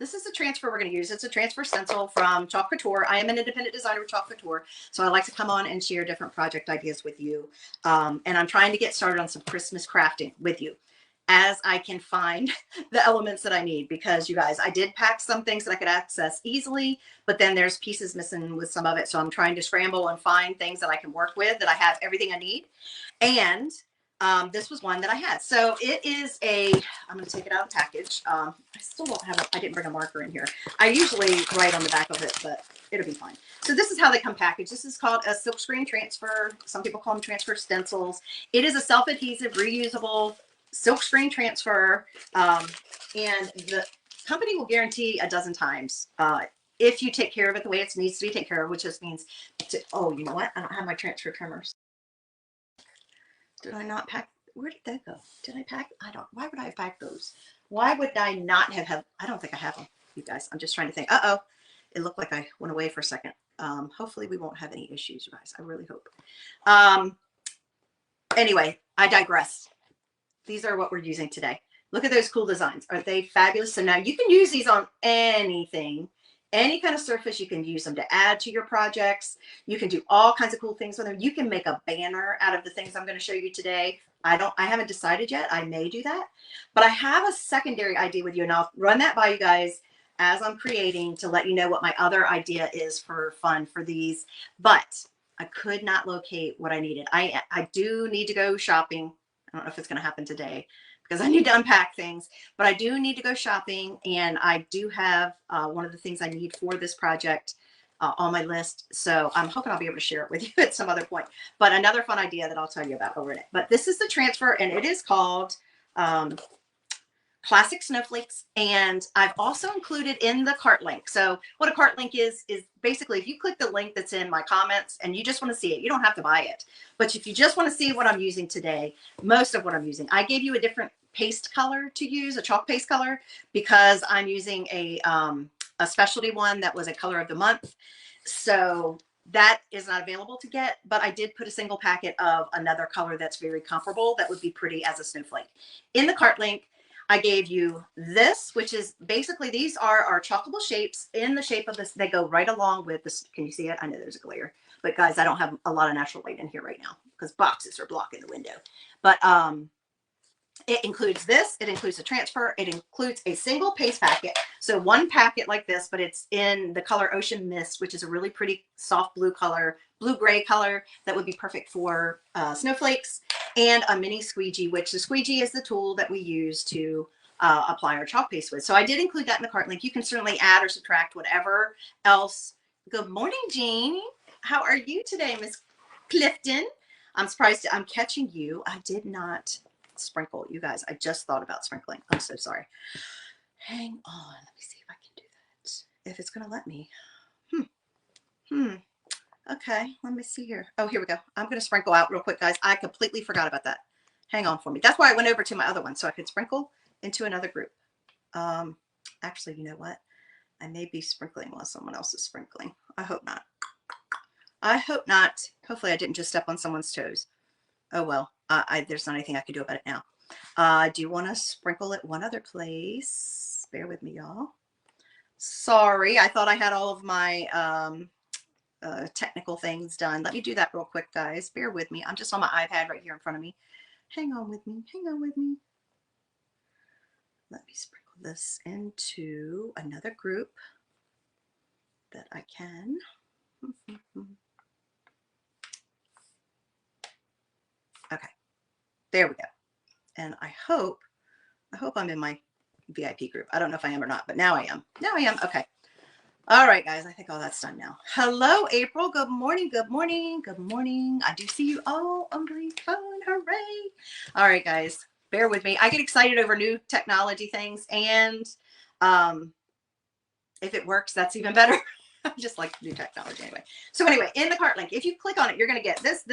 This is the transfer we're going to use. It's a transfer stencil from Chalk Couture. I am an independent designer with Chalk Couture, so I like to come on and share different project ideas with you. And I'm trying to get started on some Christmas crafting with you as I can find the elements that I need, because you guys, I did pack some things that I could access easily, but then there's pieces missing with some of it. So I'm trying to scramble and find things that I can work with, that I have everything I need. And this was one that I had. So it is I'm going to take it out of the package. I still don't have I didn't bring a marker in here. I usually write on the back of it, but it'll be fine. So this is how they come packaged. This is called a silkscreen transfer. Some people call them transfer stencils. It is a self-adhesive, reusable silkscreen transfer. And the company will guarantee a dozen times if you take care of it the way it needs to be taken care of, which just means, oh, you know what? I don't have my transfer trimmers. Did I not pack? Where did they go? Did I pack? Why would I have packed those? Why would I not have? I don't think I have them, you guys. I'm just trying to think. Uh-oh. It looked like I went away for a second. Hopefully we won't have any issues, you guys. I really hope. Anyway, I digress. These are what we're using today. Look at those cool designs. Aren't they fabulous? So now you can use these on anything. Any kind of surface. You can use them to add to your projects. You can do all kinds of cool things with them. You can make a banner out of the things I'm going to show you today. I haven't decided yet. I may do that, but I have a secondary idea with you, and I'll run that by you guys as I'm creating to let you know what my other idea is for fun for these. But I could not locate what I needed. I do need to go shopping. I don't know if it's going to happen today, because I need to unpack things, but I do need to go shopping, and I do have one of the things I need for this project on my list. So I'm hoping I'll be able to share it with you at some other point. But another fun idea that I'll tell you about over in it. But this is the transfer, and it is called Classic Snowflakes. And I've also included in the cart link. So what a cart link is basically if you click the link that's in my comments and you just want to see it, you don't have to buy it. But if you just want to see what I'm using today, most of what I'm using, I gave you a different paste color to use, a chalk paste color, because I'm using a specialty one that was a color of the month. So that is not available to get, but I did put a single packet of another color that's very comparable that would be pretty as a snowflake. In the cart link, I gave you this, which is basically, these are our chalkable shapes in the shape of this. They go right along with this. Can you see it? I know there's a glare, but guys, I don't have a lot of natural light in here right now because boxes are blocking the window. But it includes this. It includes a transfer. It includes a single paste packet. So one packet like this, but it's in the color Ocean Mist, which is a really pretty soft blue color, blue-gray color that would be perfect for snowflakes, and a mini squeegee, which the squeegee is the tool that we use to apply our chalk paste with. So I did include that in the cart link. You can certainly add or subtract whatever else. Good morning, Jean. How are you today, Miss Clifton? I'm surprised I'm catching you. I did not sprinkle, you guys. I just thought about sprinkling. I'm so sorry. Hang on. Let me see if I can do that. If it's going to let me. Okay, let me see here. Oh, here we go. I'm going to sprinkle out real quick, guys. I completely forgot about that. Hang on for me. That's why I went over to my other one, so I could sprinkle into another group. Actually, you know what? I may be sprinkling while someone else is sprinkling. I hope not. I hope not. Hopefully I didn't just step on someone's toes. Oh, well, there's not anything I can do about it now. Do you want to sprinkle it one other place? Bear with me, y'all. Sorry, I thought I had all of my technical things done. Let me do that real quick, guys. Bear with me. I'm just on my iPad right here in front of me. Hang on with me. Hang on with me. Let me sprinkle this into another group that I can. Okay, there we go. And I hope I'm in my VIP group. I don't know if I am or not, but now I am. Now I am. Okay. All right, guys, I think all that's done now. Hello, April. Good morning. Good morning. Good morning. I do see you all on my phone. Hooray. All right, guys, bear with me. I get excited over new technology things. And if it works, that's even better. I just like new technology anyway. So anyway, in the cart link, if you click on it, you're going to get this,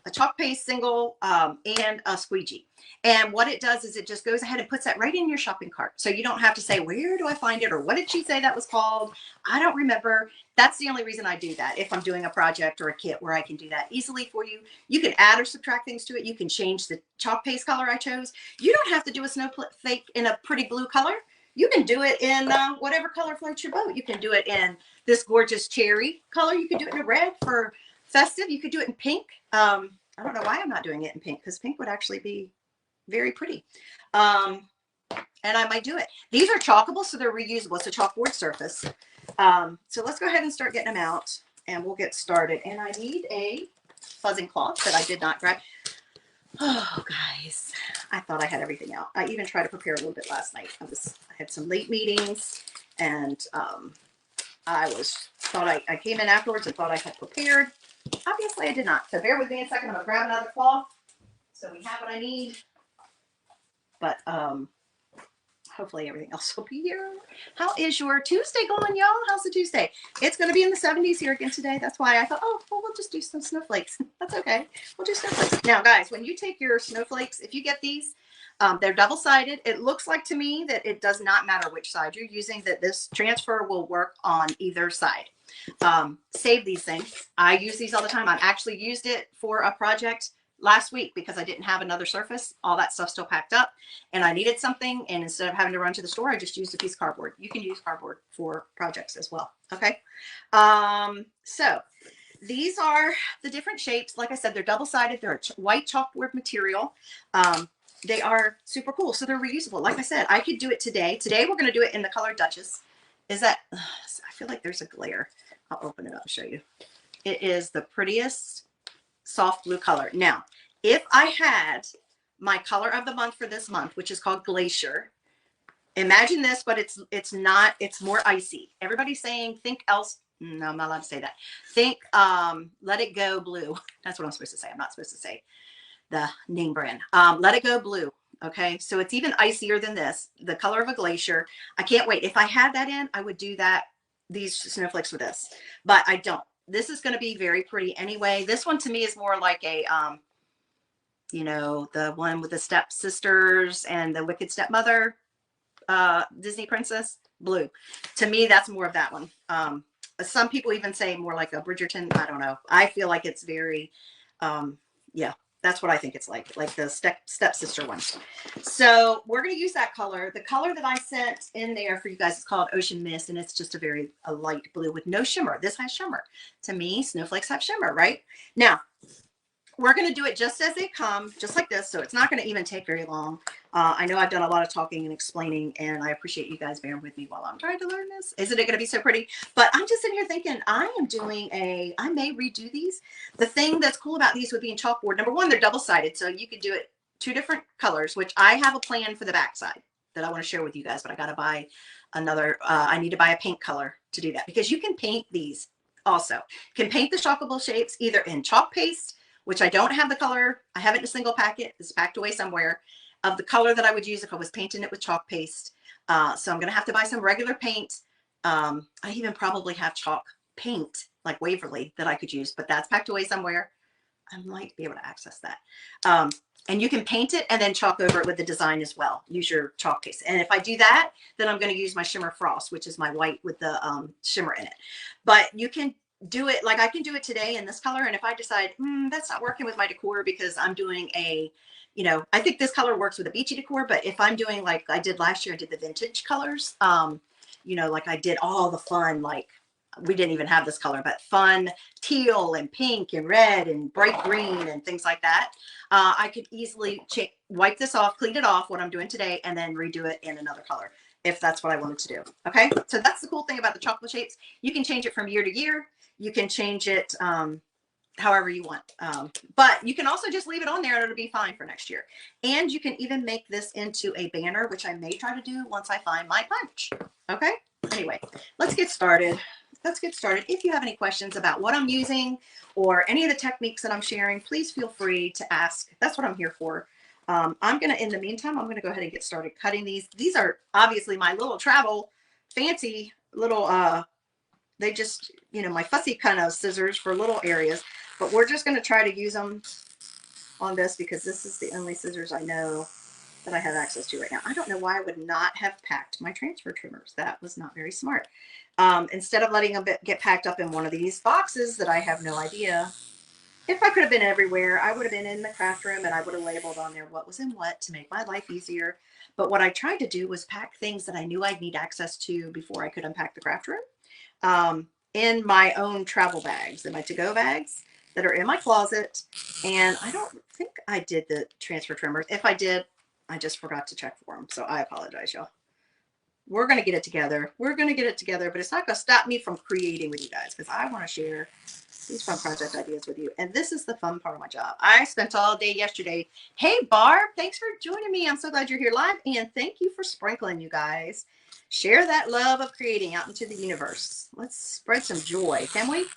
a chalk paste single, and a squeegee. And what it does is it just goes ahead and puts that right in your shopping cart. So you don't have to say, where do I find it? Or what did she say that was called? I don't remember. That's the only reason I do that. If I'm doing a project or a kit where I can do that easily for you, you can add or subtract things to it. You can change the chalk paste color I chose. You don't have to do a snowflake in a pretty blue color. You can do it in whatever color floats your boat. You can do it in this gorgeous cherry color. You could do it in a red for festive. You could do it in pink. I don't know why I'm not doing it in pink, because pink would actually be very pretty. And I might do it. These are chalkable, so they're reusable. It's a chalkboard surface. So let's go ahead and start getting them out, and we'll get started. And I need a fuzzing cloth that I did not grab. Oh, guys, I thought I had everything out. I even tried to prepare a little bit last night. I had some late meetings, and I came in afterwards and thought I had prepared. Obviously, I did not. So bear with me a second. I'm gonna grab another cloth so we have what I need. But hopefully everything else will be here. How is your Tuesday going, y'all? How's the Tuesday? It's going to be in the 70s here again today. That's why I thought, oh, well, we'll just do some snowflakes. That's okay. We'll do snowflakes. Now, guys, when you take your snowflakes, if you get these, they're double-sided. It looks like to me that it does not matter which side you're using, that this transfer will work on either side. Save these things. I use these all the time. I've actually used it for a project last week because I didn't have another surface. All that stuff still packed up, and I needed something, and instead of having to run to the store, I just used a piece of cardboard. You can use cardboard for projects as well. Okay. So these are the different shapes. Like I said, they're double-sided. They're a white chalkboard material. They are super cool. So they're reusable. Like I said, I could do it today. Today we're going to do it in the color Duchess. Is that, I feel like there's a glare. I'll open it up and show you. It is the prettiest soft blue color. Now, if I had my color of the month for this month, which is called Glacier, imagine this, but it's not, it's more icy. Everybody's saying, think else. No, I'm not allowed to say that. Think Let It Go Blue. That's what I'm supposed to say. I'm not supposed to say the name brand. Let It Go Blue. Okay, so it's even icier than this, the color of a glacier. I can't wait. If I had that in, I would do that, these snowflakes with this, but I don't. This is going to be very pretty anyway. This one to me is more like a, you know, the one with the stepsisters and the wicked stepmother, Disney princess blue. To me, that's more of that one. Some people even say more like a Bridgerton. I don't know. I feel like it's very, yeah, that's what I think it's like the stepsister one. So we're going to use that color. The color that I sent in there for you guys is called Ocean Mist, and it's just a light blue with no shimmer. This has shimmer. To me, snowflakes have shimmer, right? Now, we're going to do it just as they come, just like this. So it's not going to even take very long. I know I've done a lot of talking and explaining, and I appreciate you guys bearing with me while I'm trying to learn this. Isn't it going to be so pretty? But I'm just sitting here thinking, I may redo these. The thing that's cool about these with being chalkboard, number one, they're double-sided. So you could do it two different colors, which I have a plan for the backside that I want to share with you guys, but I got to buy another. I need to buy a paint color to do that, because you can paint these also. You can paint the chalkable shapes either in chalk paste, which I don't have the color. I have it in a single packet. It's packed away somewhere, of the color that I would use if I was painting it with chalk paste. So I'm going to have to buy some regular paint. I even probably have chalk paint like Waverly that I could use, but that's packed away somewhere. I might be able to access that. And you can paint it and then chalk over it with the design as well. Use your chalk paste. And if I do that, then I'm going to use my Shimmer Frost, which is my white with the shimmer in it. But you can do it like I can do it today in this color. And if I decide that's not working with my decor because I'm doing a, you know, I think this color works with a beachy decor, but if I'm doing like I did last year, I did the vintage colors, you know, like I did all the fun, like we didn't even have this color, but fun teal and pink and red and bright green and things like that. I could easily wipe this off, clean it off, what I'm doing today, and then redo it in another color if that's what I wanted to do. Okay, so that's the cool thing about the chocolate shapes. You can change it from year to year. You can change it however you want. But you can also just leave it on there and it'll be fine for next year. And you can even make this into a banner, which I may try to do once I find my punch. Okay, anyway, let's get started. If you have any questions about what I'm using or any of the techniques that I'm sharing, please feel free to ask. That's what I'm here for. In the meantime, I'm going to go ahead and get started cutting these. These are obviously my little travel fancy little, they just, you know, my fussy kind of scissors for little areas, but we're just going to try to use them on this because this is the only scissors I know that I have access to right now. I don't know why I would not have packed my transfer trimmers. That was not very smart. Instead of letting them get packed up in one of these boxes that I have no idea. If I could have been everywhere, I would have been in the craft room and I would have labeled on there what was in what to make my life easier. But what I tried to do was pack things that I knew I'd need access to before I could unpack the craft room in my own travel bags, in my to-go bags that are in my closet. And I don't think I did the transfer trimmers. If I did, I just forgot to check for them. So I apologize, y'all. We're going to get it together. We're going to get it together, but it's not going to stop me from creating with you guys because I want to share these fun project ideas with you. And this is the fun part of my job. I spent all day yesterday. Hey, Barb, thanks for joining me. I'm so glad you're here live. And thank you for sprinkling, you guys. Share that love of creating out into the universe. Let's spread some joy. Can we?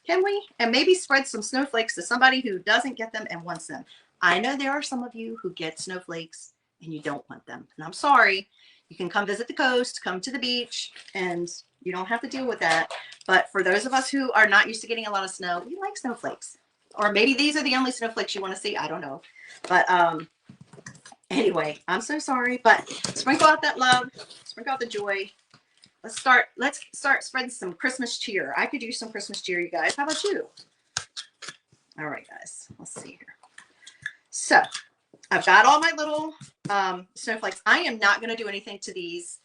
Can we? And maybe spread some snowflakes to somebody who doesn't get them and wants them. I know there are some of you who get snowflakes and you don't want them. And I'm sorry. You can come visit the coast, come to the beach, and you don't have to deal with that. But for those of us who are not used to getting a lot of snow, we like snowflakes. Or maybe these are the only snowflakes you want to see. I don't know. But anyway, I'm so sorry. But sprinkle out that love. Sprinkle out the joy. Let's start spreading some Christmas cheer. I could use some Christmas cheer, you guys. How about you? All right, guys. Let's see here. So I've got all my little snowflakes. I am not going to do anything to these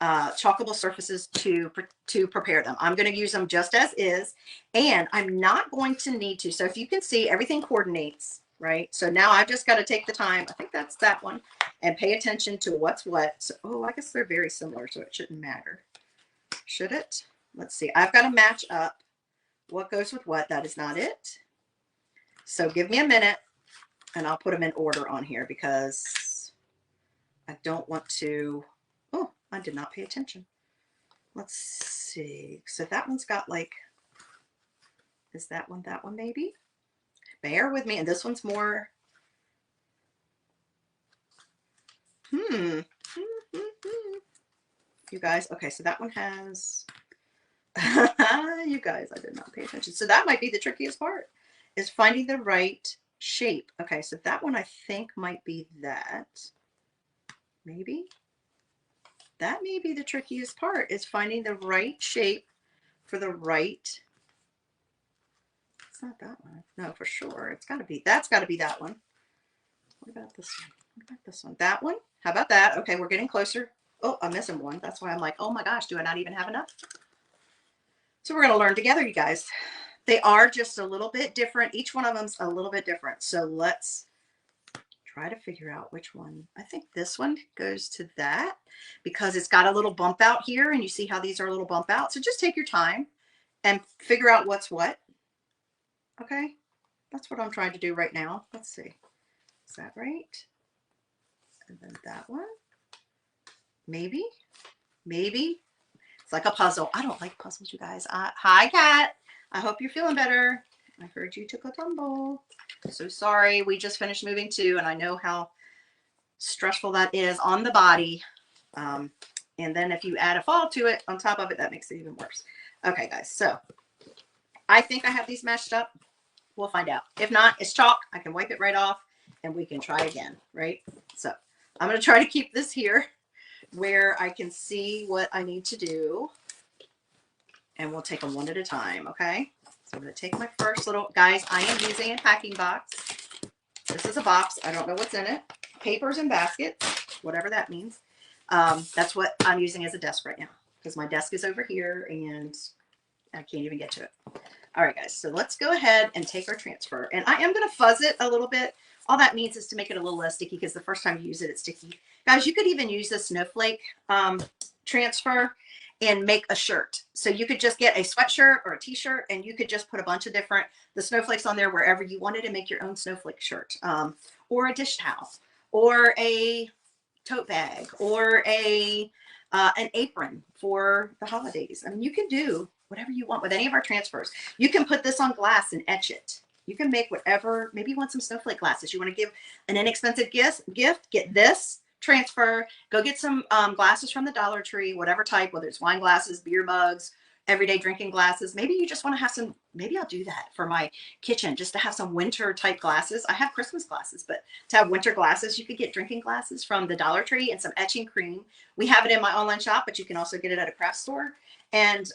chalkable surfaces to prepare them. I'm going to use them just as is, and I'm not going to need to. So if you can see, everything coordinates, right? So now I've just got to take the time, I think that's that one, and pay attention to what's what. So, oh, I guess they're very similar, so it shouldn't matter. Should it? Let's see. I've got to match up what goes with what. That is not it. So give me a minute, and I'll put them in order on here because I don't want to. Oh, I did not pay attention. Let's see. So that one's got like, is that one maybe? Bear with me. And this one's more. You guys, okay, so that one has, you guys, I did not pay attention. So that might be the trickiest part, is finding the right shape. Okay, so that one I think might be that. Maybe. That may be the trickiest part, is finding the right shape for the right. It's not that one. No, for sure. It's got to be, that's got to be that one. What about this one? What about this one? That one? How about that? Okay, we're getting closer. Oh, I'm missing one. That's why I'm like, oh my gosh, do I not even have enough? So we're going to learn together, you guys. They are just a little bit different. Each one of them's a little bit different. So let's try to figure out which one. I think this one goes to that because it's got a little bump out here, and you see how these are a little bump out. So just take your time and figure out what's what. Okay, that's what I'm trying to do right now. Let's see. Is that right? And then that one. Maybe. It's like a puzzle. I don't like puzzles, you guys. Hi, Kat. I hope you're feeling better. I heard you took a tumble. So sorry. We just finished moving too, and I know how stressful that is on the body. And then if you add a fall to it on top of it, that makes it even worse. Okay, guys. So I think I have these matched up. We'll find out. If not, it's chalk. I can wipe it right off, and we can try again, right? So I'm going to try to keep this here where I can see what I need to do, and we'll take them one at a time. Okay, so I'm going to take my first little, guys, I am using a packing box. This is a box. I don't know what's in it. Papers and baskets, whatever that means. That's what I'm using as a desk right now because my desk is over here and I can't even get to it. All right, guys, so let's go ahead and take our transfer, and I am going to fuzz it a little bit. All that means is to make it a little less sticky because the first time you use it, it's sticky. Guys, you could even use the snowflake transfer and make a shirt. So you could just get a sweatshirt or a t-shirt, and you could just put a bunch of the snowflakes on there wherever you wanted and make your own snowflake shirt, or a dish towel, or a tote bag, or an apron for the holidays. I mean, you can do whatever you want with any of our transfers. You can put this on glass and etch it. You can make whatever. Maybe you want some snowflake glasses. You want to give an inexpensive gift, get this transfer. Go get some glasses from the Dollar Tree, whatever type, whether it's wine glasses, beer mugs, everyday drinking glasses. Maybe you just want to have some, maybe I'll do that for my kitchen, just to have some winter type glasses. I have Christmas glasses, but to have winter glasses, you could get drinking glasses from the Dollar Tree and some etching cream. We have it in my online shop, but you can also get it at a craft store. And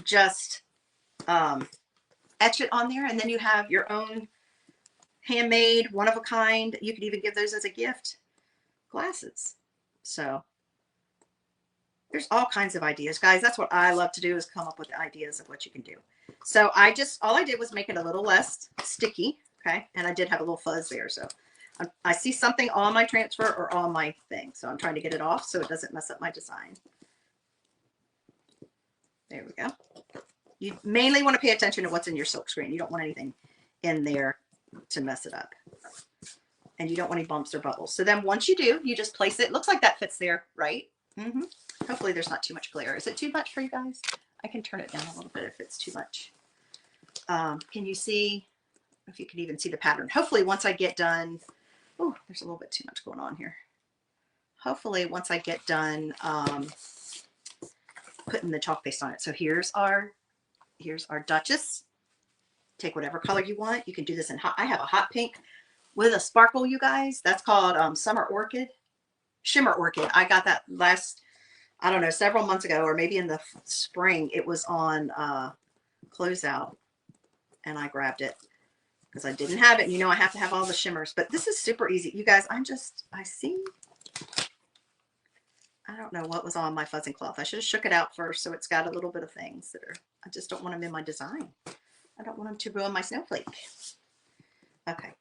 just etch it on there, and then you have your own handmade, one of a kind. You could even give those as a gift. Glasses. So there's all kinds of ideas, guys. That's what I love to do, is come up with ideas of what you can do. So all I did was make it a little less sticky. Okay. And I did have a little fuzz there. So I see something on my transfer or on my thing. So I'm trying to get it off so it doesn't mess up my design. There we go. You mainly want to pay attention to what's in your silk screen. You don't want anything in there to mess it up. And you don't want any bumps or bubbles. So then once you do, you just place it. Looks like that fits there, right? Hopefully there's not too much glare. Is it too much for you guys? I can turn it down a little bit if it's too much. Can you see, if you can even see the pattern? Hopefully once I get done, oh, there's a little bit too much going on here. Hopefully once I get done putting the chalk paste on it. So here's our Duchess. Take whatever color you want. You can do this in hot. I have a hot pink with a sparkle, you guys. That's called Summer Orchid. Shimmer Orchid. I got that last, I don't know, several months ago, or maybe in the spring. It was on closeout, and I grabbed it because I didn't have it. And you know, I have to have all the shimmers, but this is super easy. You guys, I see, I don't know what was on my fuzzing cloth. I should have shook it out first, so it's got a little bit of things that are, I just don't want them in my design. I don't want them to ruin my snowflake. Okay,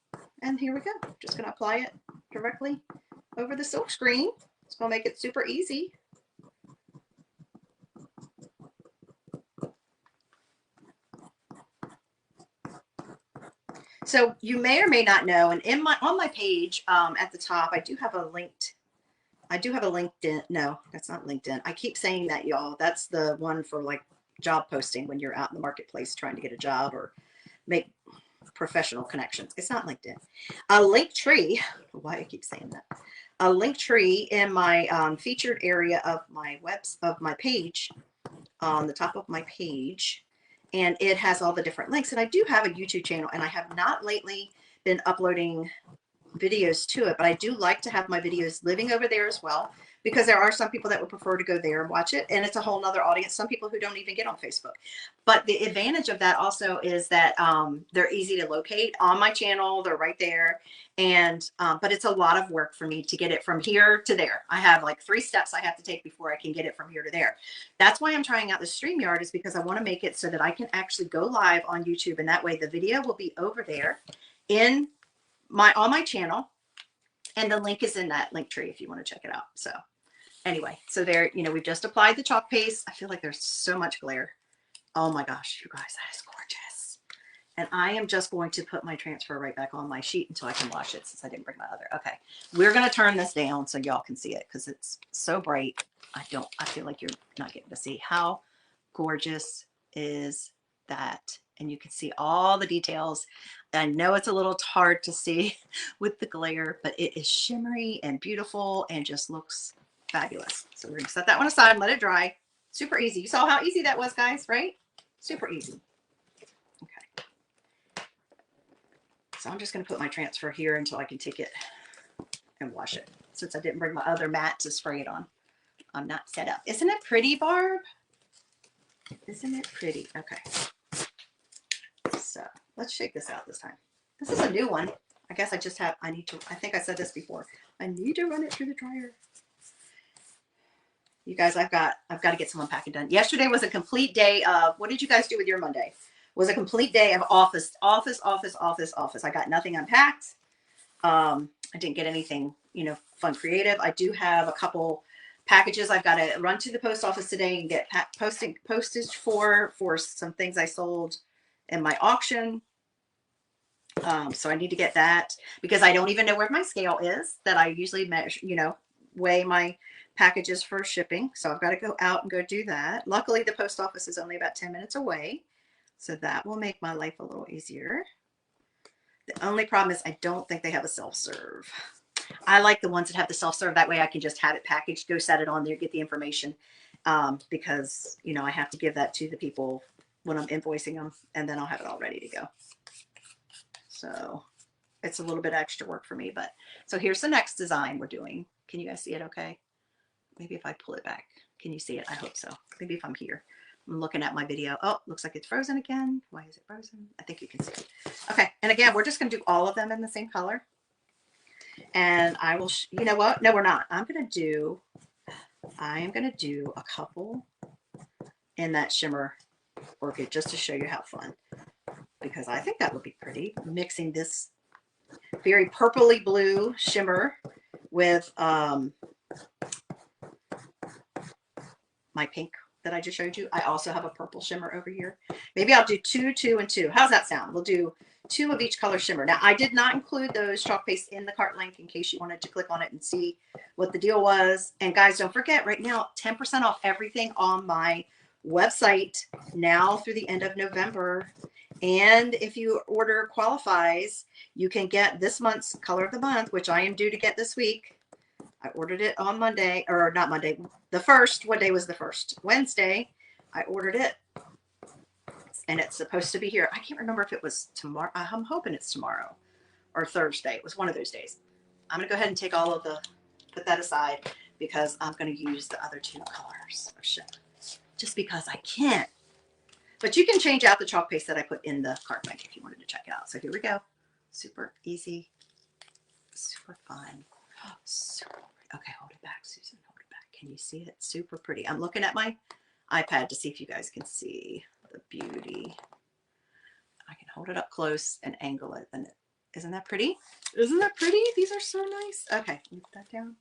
and here we go. Just gonna apply it directly over the silk screen. It's gonna make it super easy. So you may or may not know, and on my page at the top, I do have a LinkedIn. No, that's not LinkedIn. I keep saying that, y'all. That's the one for like job posting when you're out in the marketplace trying to get a job or make professional connections. It's not LinkedIn. A Linktree. Why I keep saying that? A Linktree in my featured area of my page, on the top of my page, and it has all the different links. And I do have a YouTube channel, and I have not lately been uploading videos to it, but I do like to have my videos living over there as well, because there are some people that would prefer to go there and watch it, and it's a whole nother audience. Some people who don't even get on Facebook. But the advantage of that also is that they're easy to locate on my channel. They're right there. And but it's a lot of work for me to get it from here to there. I have like 3 steps I have to take before I can get it from here to there. That's why I'm trying out the StreamYard, is because I want to make it so that I can actually go live on YouTube, and that way the video will be over there on my channel, and the link is in that link tree if you want to check it out. So anyway, so there, you know, we've just applied the chalk paste. I feel like there's so much glare. Oh my gosh, you guys, that is gorgeous. And I am just going to put my transfer right back on my sheet until I can wash it, since I didn't bring my other. Okay, we're going to turn this down so y'all can see it, because it's so bright. I feel like you're not getting to see. How gorgeous is that? And you can see all the details. I know it's a little hard to see with the glare, but it is shimmery and beautiful and just looks fabulous. So we're gonna set that one aside and let it dry. Super easy. You saw how easy that was, guys, right? Super easy. Okay. So I'm just gonna put my transfer here until I can take it and wash it, since I didn't bring my other mat to spray it on. I'm not set up. Isn't it pretty, Barb? Isn't it pretty? Okay. So let's shake this out this time. This is a new one. I guess I think I said this before. I need to run it through the dryer. You guys, I've got to get some unpacking done. Yesterday was a complete day of, what did you guys do with your Monday? Was a complete day of office. I got nothing unpacked. I didn't get anything, you know, fun, creative. I do have a couple packages I've got to run to the post office today and get postage for some things I sold in my auction. So I need to get that, because I don't even know where my scale is that I usually measure, you know, weigh my packages for shipping. So I've got to go out and go do that. Luckily, the post office is only about 10 minutes away, so that will make my life a little easier. The only problem is I don't think they have a self-serve. I like the ones that have the self-serve. That way I can just have it packaged, go set it on there, get the information, because, you know, I have to give that to the people when I'm invoicing them, and then I'll have it all ready to go. So it's a little bit extra work for me, but so here's the next design we're doing. Can you guys see it okay? Maybe if I pull it back, can you see it? I hope so. Maybe if I'm here. I'm looking at my video. Oh, looks like it's frozen again. Why is it frozen? I think you can see it. Okay, and again, we're just going to do all of them in the same color. And I will, you know what? No, we're not. I am going to do a couple in that shimmer orchid just to show you how fun. Because I think that would be pretty. Mixing this very purpley blue shimmer with my pink that I just showed you. I also have a purple shimmer over here. Maybe I'll do 2, 2, and 2. How's that sound? We'll do 2 of each color shimmer. Now, I did not include those chalk paste in the cart link in case you wanted to click on it and see what the deal was. And guys, don't forget, right now, 10% off everything on my website now through the end of November. And if you order qualifies, you can get this month's color of the month, which I am due to get this week. I ordered it on Monday, or not Monday, the 1st. What day was the 1st? Wednesday. I ordered it. And it's supposed to be here. I can't remember if it was tomorrow. I'm hoping it's tomorrow or Thursday. It was one of those days. I'm going to go ahead and take all of the, put that aside because I'm going to use the other 2 colors of shimmer. Just because I can't. But you can change out the chalk paste that I put in the cart link if you wanted to check it out. So here we go. Super easy. Super fun. Super, okay, hold it back, Susan. Hold it back. Can you see it? Super pretty. I'm looking at my iPad to see if you guys can see the beauty. I can hold it up close and angle it. And isn't that pretty? Isn't that pretty? These are so nice. Okay, put that down.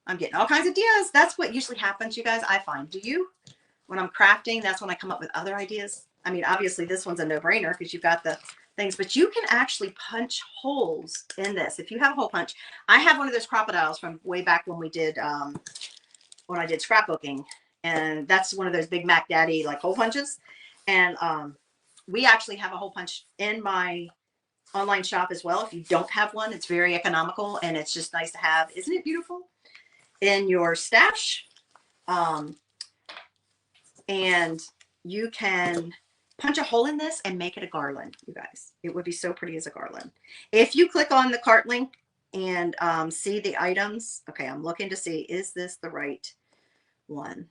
I'm getting all kinds of ideas. That's what usually happens, you guys. I find. Do you? When I'm crafting, that's when I come up with other ideas. I mean, obviously this one's a no-brainer because you've got the things, but you can actually punch holes in this. If you have a hole punch, I have one of those crocodiles from way back when we did, when I did scrapbooking, and that's one of those big Mac Daddy like hole punches. And we actually have a hole punch in my online shop as well. If you don't have one, it's very economical and it's just nice to have. Isn't it beautiful? In your stash. And you can punch a hole in this and make it a garland, you guys. It would be so pretty as a garland. If you click on the cart link and see the items, okay, I'm looking to see, is this the right one?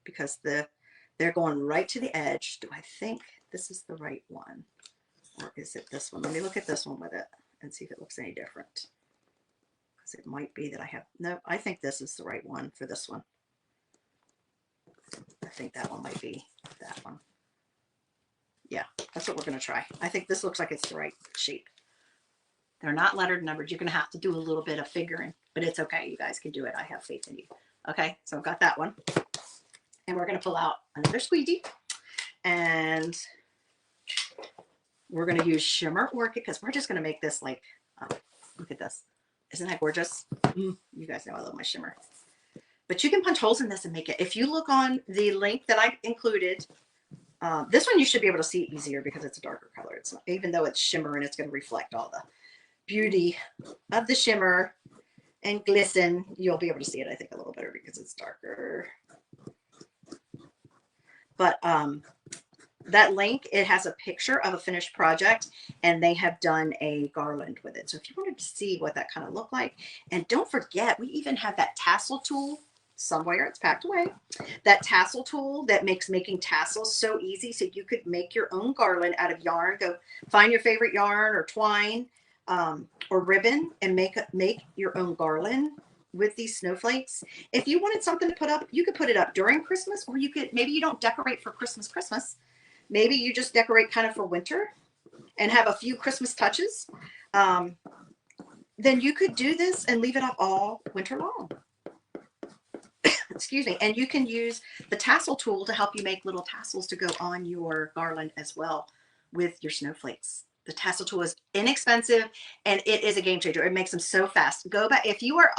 Because they're going right to the edge. Do I think this is the right one? Or is it this one? Let me look at this one with it and see if it looks any different. Because it might be that I have, no, I think this is the right one for this one. I think that one might be that one. Yeah, that's what we're going to try. I think this looks like it's the right shape. They're not lettered numbered. You're going to have to do a little bit of figuring, but it's okay. You guys can do it. I have faith in you. Okay, so I've got that one. And we're going to pull out another squeegee. And we're going to use Shimmer Orchid because we're just going to make this like, look at this. Isn't that gorgeous? You guys know I love my shimmer. But you can punch holes in this and make it. If you look on the link that I included, this one you should be able to see easier because it's a darker color. It's not, even though it's shimmer and it's going to reflect all the beauty of the shimmer and glisten, you'll be able to see it, I think, a little better because it's darker. But that link, it has a picture of a finished project and they have done a garland with it. So if you wanted to see what that kind of looked like, and don't forget, we even have that tassel tool somewhere, it's packed away, that tassel tool that makes making tassels so easy. So you could make your own garland out of yarn. Go find your favorite yarn or twine or ribbon and make your own garland with these snowflakes. If you wanted something to put up, you could put it up during Christmas, or you could, maybe you don't decorate for Christmas. Maybe you just decorate kind of for winter and have a few Christmas touches. Then you could do this and leave it up all winter long. Excuse me. And you can use the tassel tool to help you make little tassels to go on your garland as well with your snowflakes. The tassel tool is inexpensive and it is a game changer. It makes them so fast. Go back. If you are,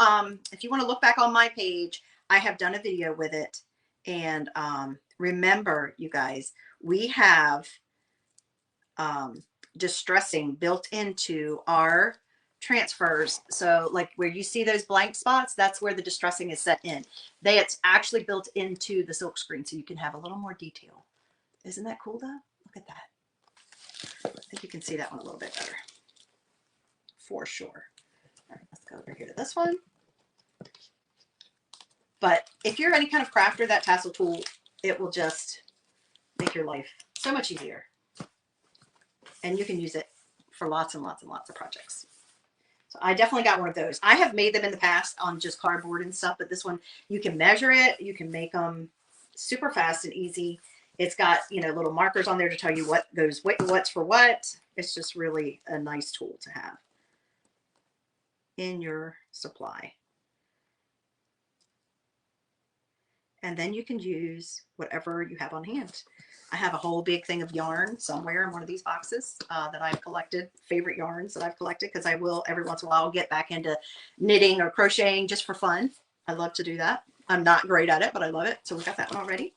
if you want to look back on my page, I have done a video with it. And remember, you guys, we have distressing built into our transfers. So like where you see those blank spots, that's where the distressing is set in. It's actually built into the silk screen so you can have a little more detail. Isn't that cool though? Look at that. I think you can see that one a little bit better for sure. All right, let's go over here to this one. But if you're any kind of crafter, that tassel tool it will just make your life so much easier. And you can use it for lots and lots and lots of projects. So I definitely got one of those. I have made them in the past on just cardboard and stuff, but this one, you can measure it. You can make them super fast and easy. It's got, you know, little markers on there to tell you what goes, what's for what. It's just really a nice tool to have in your supply. And then you can use whatever you have on hand. I have a whole big thing of yarn somewhere in one of these boxes that I've collected, favorite yarns that I've collected, because I will every once in a while get back into knitting or crocheting just for fun. I love to do that. I'm not great at it, but I love it. So we got that one already.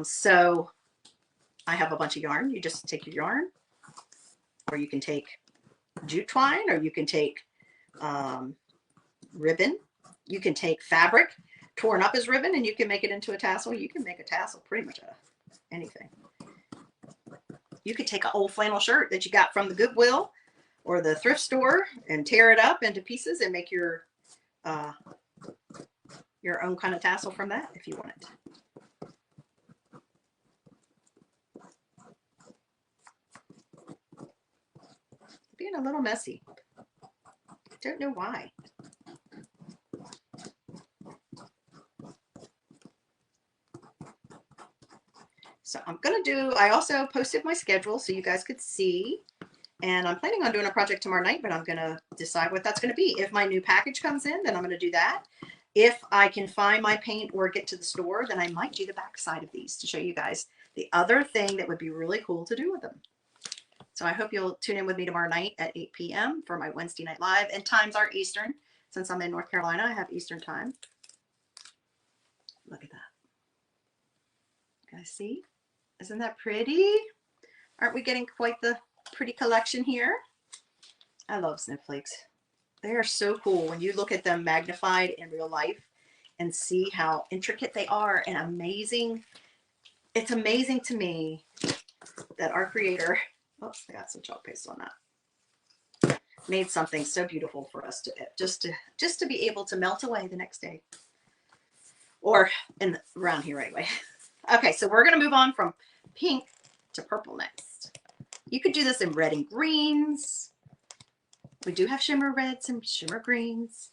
So I have a bunch of yarn. You just take your yarn, or you can take jute twine, or you can take ribbon. You can take fabric torn up as ribbon, and you can make it into a tassel. You can make a tassel pretty much out of anything. You could take an old flannel shirt that you got from the Goodwill or the thrift store and tear it up into pieces and make your own kind of tassel from that if you want it. Being a little messy. Don't know why. So I'm going to do, I also posted my schedule so you guys could see, and I'm planning on doing a project tomorrow night, but I'm going to decide what that's going to be. If my new package comes in, then I'm going to do that. If I can find my paint or get to the store, then I might do the back side of these to show you guys the other thing that would be really cool to do with them. So I hope you'll tune in with me tomorrow night at 8 p.m. for my Wednesday night live, and times are Eastern. Since I'm in North Carolina, I have Eastern time. Look at that. You guys see? Isn't that pretty? Aren't we getting quite the pretty collection here? I love snowflakes. They are so cool when you look at them magnified in real life and see how intricate they are and amazing. It's amazing to me that our creator, oops, I got some chalk paste on that, made something so beautiful for us to just to be able to melt away the next day, or around here anyway. Okay, so we're going to move on from pink to purple next. You could do this in red and greens. We do have shimmer reds and shimmer greens.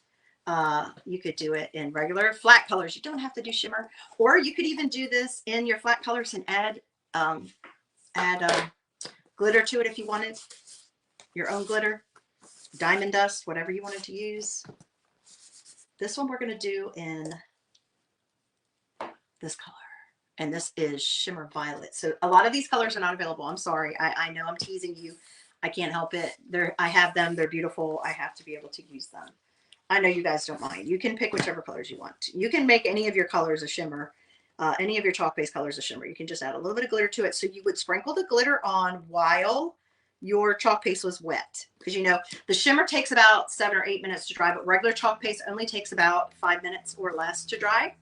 You could do it in regular flat colors. You don't have to do shimmer, or you could even do this in your flat colors and add glitter to it if you wanted, your own glitter, diamond dust, whatever you wanted to use. This one we're going to do in this color. And this is shimmer violet. So a lot of these colors are not available. I'm sorry. I know I'm teasing you. I can't help it. I have them. They're beautiful. I have to be able to use them. I know you guys don't mind. You can pick whichever colors you want. You can make any of your colors a shimmer, any of your chalk-based colors a shimmer. You can just add a little bit of glitter to it. So you would sprinkle the glitter on while your chalk paste was wet. Because, you know, the shimmer takes about 7 or 8 minutes to dry, but regular chalk paste only takes about 5 minutes or less to dry.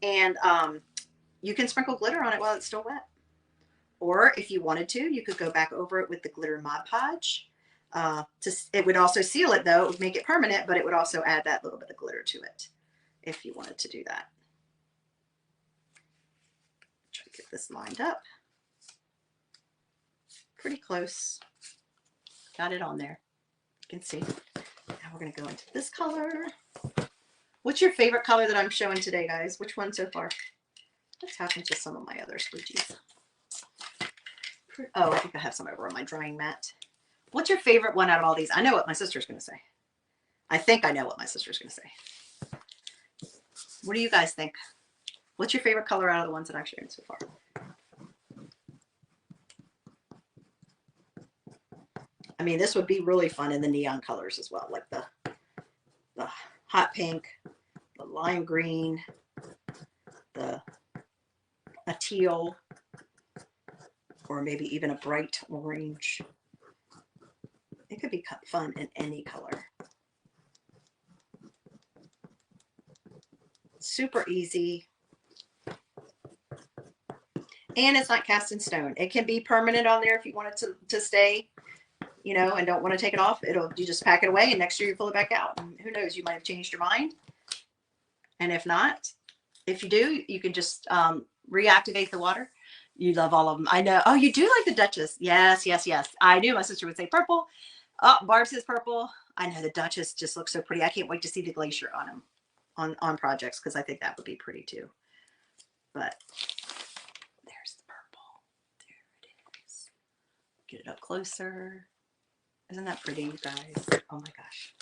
And you can sprinkle glitter on it while it's still wet. Or if you wanted to, you could go back over it with the glitter Mod Podge. It would also seal it, though. It would make it permanent, but it would also add that little bit of glitter to it if you wanted to do that. Try to get this lined up. Pretty close. Got it on there. You can see. Now we're going to go into this color. What's your favorite color that I'm showing today, guys? Which one so far? What's happened to some of my other squeegees? Oh, I think I have some over on my drying mat. What's your favorite one out of all these? I know what my sister's going to say. I think I know what my sister's going to say. What do you guys think? What's your favorite color out of the ones that I've shown so far? I mean, this would be really fun in the neon colors as well, like the hot pink, the lime green, a teal, or maybe even a bright orange. It could be fun in any color. Super easy. And it's not cast in stone. It can be permanent on there if you want it to stay, you know, and don't want to take it off. You just pack it away and next year you pull it back out. And who knows, you might have changed your mind. And if not, if you do, you can just reactivate the water. You love all of them. I know. Oh, you do like the Duchess. Yes, yes, yes. I knew my sister would say purple. Oh, Barb says purple. I know the Duchess just looks so pretty. I can't wait to see the glacier on them, on projects, because I think that would be pretty too. But there's the purple. There it is. Get it up closer. Isn't that pretty, you guys? Oh my gosh.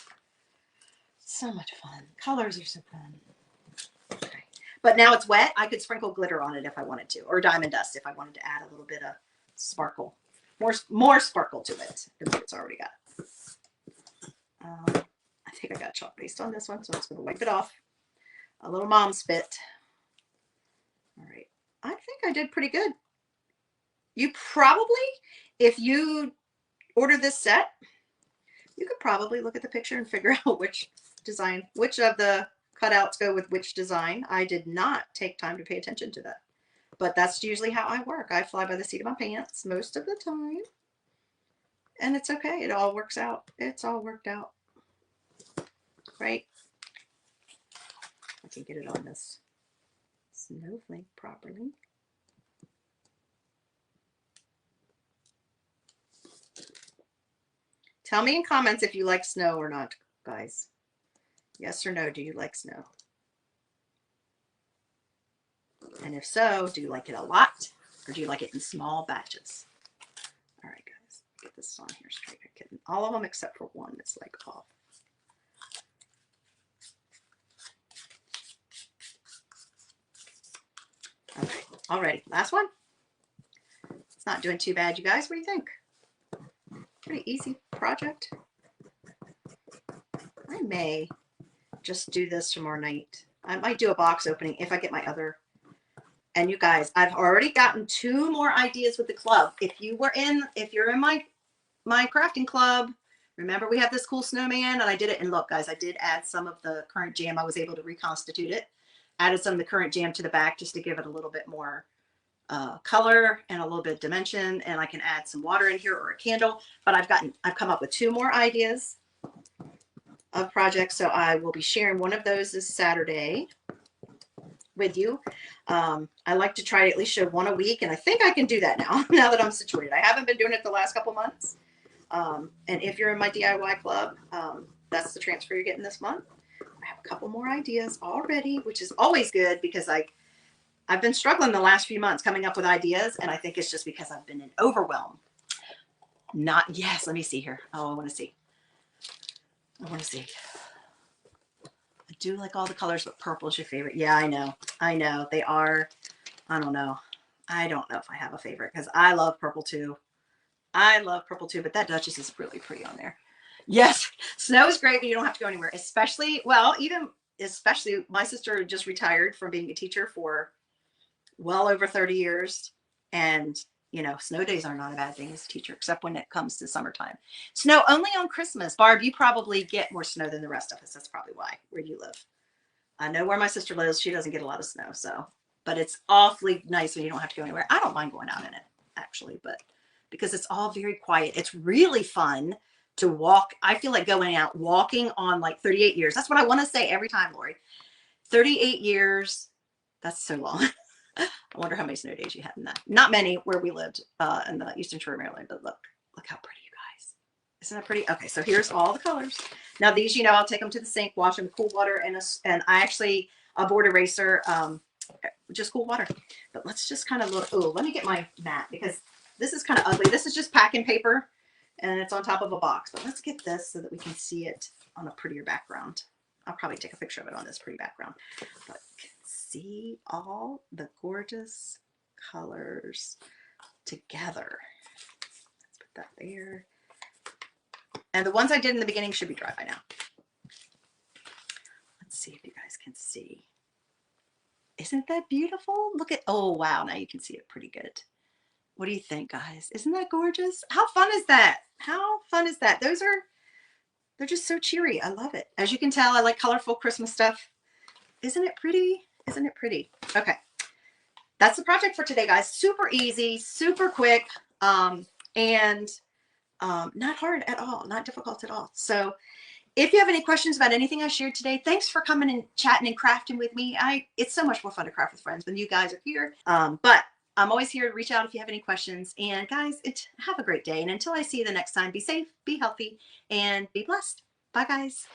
So much fun. Colors are so fun. Okay. But now it's wet. I could sprinkle glitter on it if I wanted to, or diamond dust if I wanted to add a little bit of sparkle. More sparkle to it than what it's already got. I think I got chalk paste on this one, so I'm just going to wipe it off. A little mom spit. All right. I think I did pretty good. You probably, if you order this set, you could probably look at the picture and figure out which design, which of the cutouts go with which design. I did not take time to pay attention to that. But that's usually how I work. I fly by the seat of my pants most of the time. And it's okay. It all works out. It's all worked out. Right? I can get it on this snowflake properly. Tell me in comments if you like snow or not, guys. Yes or no, do you like snow? And if so, do you like it a lot, or do you like it in small batches? All right, guys, get this on here straight. I'm getting all of them except for one that's like off. All right, already. Last one. It's not doing too bad, you guys. What do you think? Pretty easy project. I may just do this tomorrow night. I might do a box opening if I get my other. And you guys, I've already gotten 2 more ideas with the club. If you're in my crafting club, remember we have this cool snowman, and I did it. And look, guys, I did add some of the current jam. I was able to reconstitute it. Added some of the current jam to the back just to give it a little bit more color and a little bit of dimension. And I can add some water in here or a candle. But I've come up with 2 more ideas of projects. So I will be sharing one of those this Saturday with you. I like to try to at least show one a week, and I think I can do that now, now that I'm situated. I haven't been doing it the last couple months. And if you're in my DIY club, that's the transfer you're getting this month. I have a couple more ideas already, which is always good because I've been struggling the last few months coming up with ideas, and I think it's just because I've been in overwhelm. Yes, let me see here. Oh, I want to see. I do like all the colors, but purple is your favorite. Yeah, I know. They are. I don't know. I don't know if I have a favorite because I love purple too. But that Duchess is really pretty on there. Yes, snow is great, but you don't have to go anywhere. Especially my sister just retired from being a teacher for well over 30 years. And, snow days are not a bad thing as a teacher, except when it comes to summertime. Snow only on Christmas. Barb, you probably get more snow than the rest of us. That's probably why, where you live. I know where my sister lives. She doesn't get a lot of snow, but it's awfully nice when you don't have to go anywhere. I don't mind going out in it, actually, but because it's all very quiet. It's really fun to walk. I feel like going out walking on like 38 years. That's what I want to say every time, Lori. 38 years. That's so long. I wonder how many snow days you had in that. Not many where we lived in the Eastern Shore of Maryland, but look how pretty, you guys. Isn't that pretty? Okay, so here's all the colors. Now these, I'll take them to the sink, wash them with cool water, and I actually a board eraser, just cool water. But let's just kind of look. Oh, let me get my mat because this is kind of ugly. This is just packing paper, and it's on top of a box. But let's get this so that we can see it on a prettier background. I'll probably take a picture of it on this pretty background. But see all the gorgeous colors together. Let's put that there. And the ones I did in the beginning should be dry by now. Let's see if you guys can see. Isn't that beautiful? Look at, oh wow, now you can see it pretty good. What do you think, guys? Isn't that gorgeous? How fun is that? How fun is that? They're just so cheery. I love it. As you can tell, I like colorful Christmas stuff. Isn't it pretty? Isn't it pretty? Okay. That's the project for today, guys. Super easy, super quick, and not hard at all, not difficult at all. So If you have any questions about anything I shared today, thanks for coming and chatting and crafting with me. It's so much more fun to craft with friends when you guys are here. But I'm always here to reach out if you have any questions. And guys, have a great day. And until I see you the next time, be safe, be healthy, and be blessed. Bye, guys.